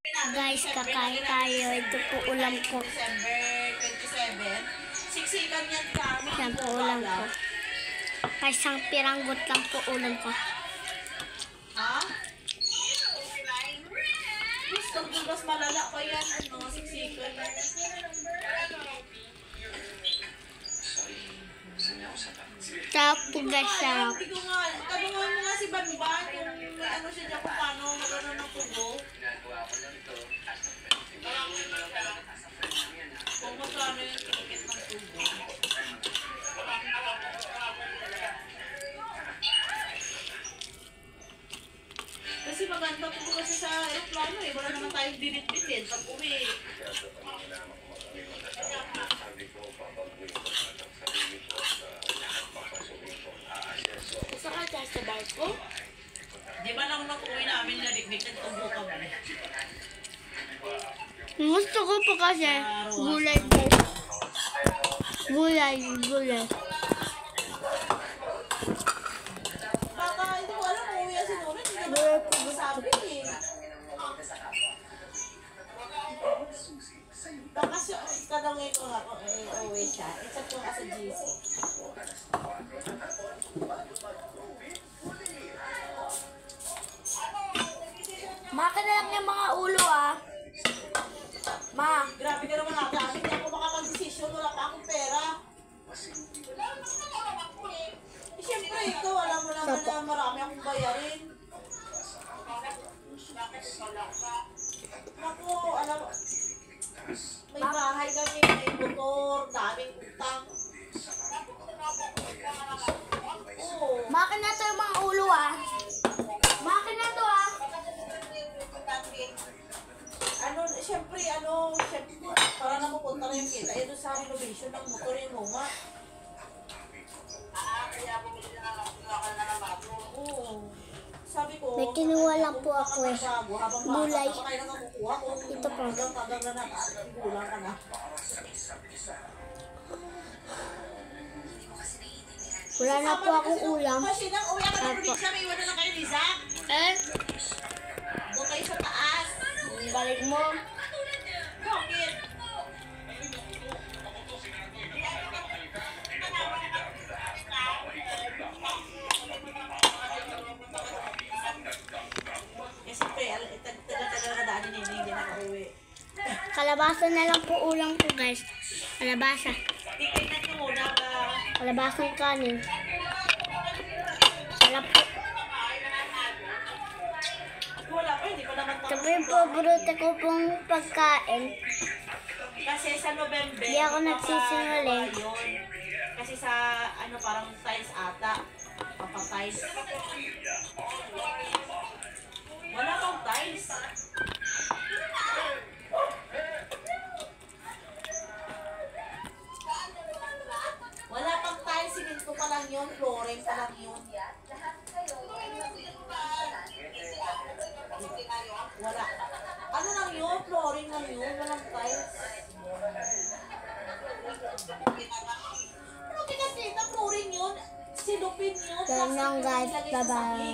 Guys, kakain tayo. Ito po ulam ko. December 27. Siksikan yan kami. Yan po ulam ko. Isang piranggot lang po ulam ko. Ha? Gusto ko mas malala pa yan. Siksikan yan. Sarap po guys, sarap. Hindi ko nga. Tanungan mo nga si Banban kung ano siya dyan kung paano magano ng tubo. Kung magkano yung ticket ng tubo. Kasi maganda po kasi sa aeroplano eh. Wala naman tayong binit-bitin pag uwi. Gusto ka dyan sa barko? Di ba nang nakuwi namin na dikdikan tubo ka ba? Gusto ko po kasi gulay guys. Gulay. Baka hindi ko alam kung uwi si Nora. Hindi Gulay naman po. sabi eh. Baka siya, tanongin ko nga kung uwi siya. I-chat ko ka sa GC. Maka na lang yung mga ulo ah. Ma. Grabe ka naman ata. Hindi ako makapag-desisyon. Wala pa akong pera. Eh, siyempre, ikaw, alam mo naman na marami akong bayarin. Naku, alam mo, may bahay kami, may motor, daming utang. Oo. Maka na to yung mga ulo ah. Maka na to ah. Siyempre, para na mapunta na yung kita, doon sa renovation ng motor yung luma. Oo. Sabi ko, May kinuha lang po ako eh. Gulay. Ito po. Hanggang na gulang ka na. Wala na po akong ulam. Kasi nang uwi ako ng probinsya, may iwan na lang kayo, Lisa. Doon kayo sa taas. Balik mo. Bakit? Siyempre, tagal-tagal na daan ni Nini, hindi nakauwi. Kalabasa na lang po ulam ko guys. Kalabasa. Titignan nyo muna ba? Kalabasang kanin. Sarap po. Wala pa, hindi pa naman Ito po yung paborito ko pong pagkain. Kasi sa November, Hindi ako nagsisinungaling. Kasi sa, parang tiles ata. Papa-tiles. Wala pang tiles. Wala pang tiles, sininto pa lang yun, flooring pa lang yun. Wala. Ano lang yun? Flooring lang yun, walang tiles. Ano kinasita? Flooring yun? Silupin yun? Ganun lang guys. Ilagay sa Bye-bye. sahig.